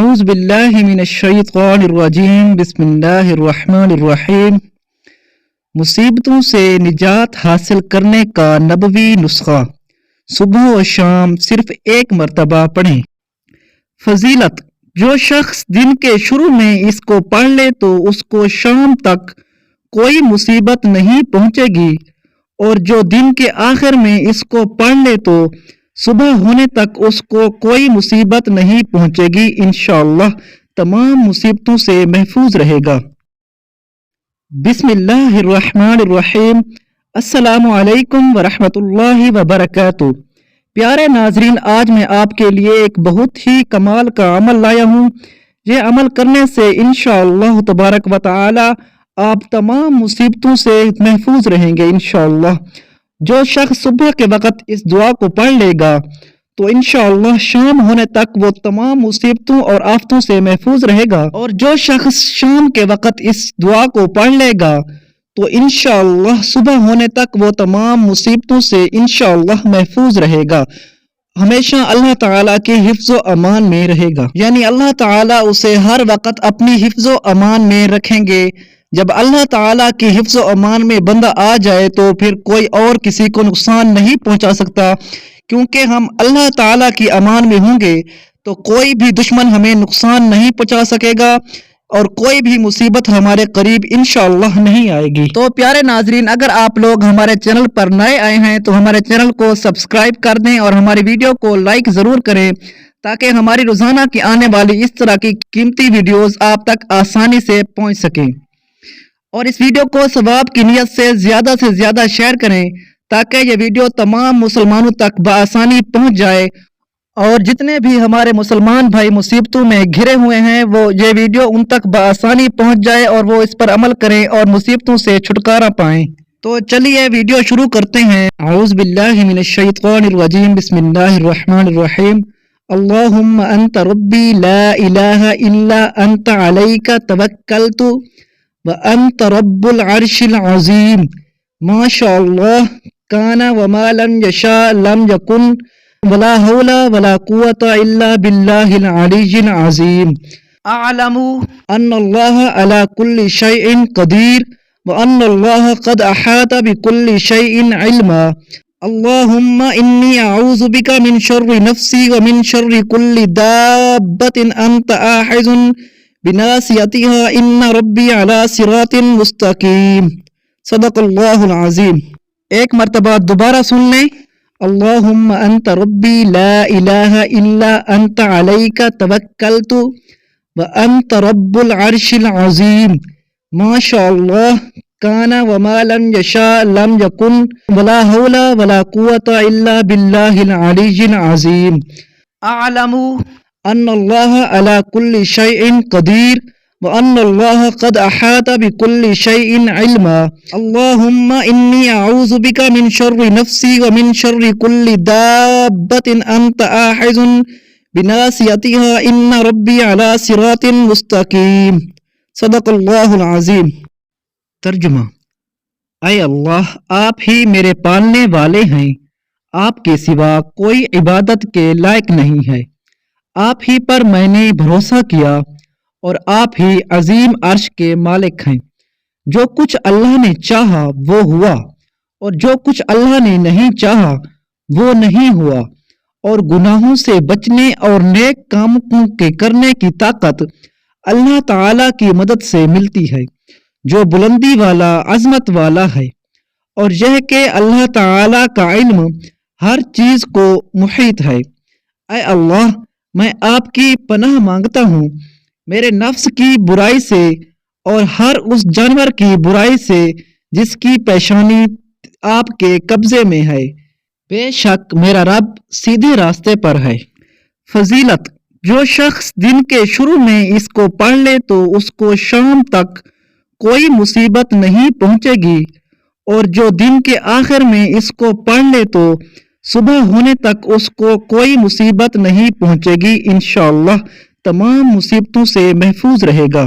اعوذ باللہ من الشیطان الرجیم بسم اللہ الرحمن الرحیم۔ مصیبتوں سے نجات حاصل کرنے کا نبوی نسخہ، صبح و شام صرف ایک مرتبہ پڑھیں۔ فضیلت: جو شخص دن کے شروع میں اس کو پڑھ لے تو اس کو شام تک کوئی مصیبت نہیں پہنچے گی، اور جو دن کے آخر میں اس کو پڑھ لے تو صبح ہونے تک اس کو کوئی مصیبت نہیں پہنچے گی، انشاءاللہ تمام مصیبتوں سے محفوظ رہے گا۔ بسم اللہ الرحمن الرحیم۔ السلام علیکم ورحمۃ اللہ وبرکاتہ۔ پیارے ناظرین، آج میں آپ کے لیے ایک بہت ہی کمال کا عمل لایا ہوں۔ یہ عمل کرنے سے انشاءاللہ تبارک و تعالی آپ تمام مصیبتوں سے محفوظ رہیں گے انشاءاللہ۔ جو شخص صبح کے وقت اس دعا کو پڑھ لے گا تو انشاءاللہ شام ہونے تک وہ تمام مصیبتوں اور آفتوں سے محفوظ رہے گا، اور جو شخص شام کے وقت اس دعا کو پڑھ لے گا تو انشاءاللہ صبح ہونے تک وہ تمام مصیبتوں سے انشاءاللہ محفوظ رہے گا، ہمیشہ اللہ تعالیٰ کے حفظ و امان میں رہے گا، یعنی اللہ تعالیٰ اسے ہر وقت اپنی حفظ و امان میں رکھیں گے۔ جب اللہ تعالیٰ کی حفظ و امان میں بندہ آ جائے تو پھر کوئی اور کسی کو نقصان نہیں پہنچا سکتا، کیونکہ ہم اللہ تعالیٰ کی امان میں ہوں گے تو کوئی بھی دشمن ہمیں نقصان نہیں پہنچا سکے گا اور کوئی بھی مصیبت ہمارے قریب انشاءاللہ نہیں آئے گی۔ تو پیارے ناظرین، اگر آپ لوگ ہمارے چینل پر نئے آئے ہیں تو ہمارے چینل کو سبسکرائب کر دیں اور ہماری ویڈیو کو لائک ضرور کریں، تاکہ ہماری روزانہ کی آنے والی اس طرح کی قیمتی ویڈیوز آپ تک آسانی سے پہنچ سکیں، اور اس ویڈیو کو ثواب کی نیت سے زیادہ شیئر کریں تاکہ یہ ویڈیو تمام مسلمانوں تک بآسانی پہنچ جائے، اور جتنے بھی ہمارے مسلمان بھائی مصیبتوں میں گھرے ہوئے ہیں وہ یہ ویڈیو ان تک بآسانی پہنچ جائے اور وہ اس پر عمل کریں اور مصیبتوں سے چھٹکارا پائیں۔ تو چلیے ویڈیو شروع کرتے ہیں۔ اعوذ باللہ من الشیطان الرجیم بسم اللہ الرحمن الرحیم۔ اللہم انت ربی لا الہ الا انت علیک توکلت وَأَنْتَ رَبُّ الْعَرْشِ الْعَظِيمِ مَا شَاءَ اللَّهُ كَانَ وَمَا لَمْ يَشَاء لَمْ يَكُنْ وَلَا حَوْلَ وَلَا قُوَّةَ إِلَّا بِاللَّهِ الْعَلِيِّ الْعَظِيمِ أَعْلَمُ أَنَّ اللَّهَ عَلَى كُلِّ شَيْءٍ قَدِيرٌ وَأَنَّ اللَّهَ قَدْ أَحَاطَ بِكُلِّ شَيْءٍ عِلْمًا اللهم إني أعوذ بك من شر نفسي ومن شر كل دابة أنت آخذ بناصيتها إن ربي على صراط مستقيم صدق اللہ العظیم۔ ایک مرتبہ دوبارہ سن لیں۔ اللہم انت ربی لا الہ الا انت علیک توکلت وانت رب العرش العظیم ما شاء اللہ کان وما لم یشاء لم یکن ولا حول ولا قوة الا باللہ العلی العظیم اعلم ان اللہ علی کل شیء قدیر وَأَنَّ اللَّهَ قَدْ أَحَاطَ بِكُلِّ شَيْءٍ عِلْمًا اللهم إني أعوذ بك من شر نفسي ومن شر كل دابة أنت آخذ بناصيتها إن ربي على صراط مستقيم صدق اللہ العظیم۔ ترجمہ: اے اللہ، آپ ہی میرے پالنے والے ہیں، آپ کے سوا کوئی عبادت کے لائق نہیں ہے، آپ ہی پر میں نے بھروسہ کیا اور آپ ہی عظیم عرش کے مالک ہیں۔ جو کچھ اللہ نے چاہا وہ ہوا، اور جو کچھ اللہ نے نہیں چاہا وہ نہیں ہوا، اور گناہوں سے بچنے اور نیک کاموں کے کرنے کی طاقت اللہ تعالی کی مدد سے ملتی ہے، جو بلندی والا، عظمت والا ہے، اور یہ کہ اللہ تعالی کا علم ہر چیز کو محیط ہے۔ اے اللہ، میں آپ کی پناہ مانگتا ہوں میرے نفس کی برائی سے اور ہر اس جانور کی برائی سے جس کی پیشانی آپ کے قبضے میں ہے، بے شک میرا رب سیدھے راستے پر ہے۔ فضیلت: جو شخص دن کے شروع میں اس کو پڑھ لے تو اس کو شام تک کوئی مصیبت نہیں پہنچے گی، اور جو دن کے آخر میں اس کو پڑھ لے تو صبح ہونے تک اس کو کوئی مصیبت نہیں پہنچے گی، انشاءاللہ تمام مصیبتوں سے محفوظ رہے گا۔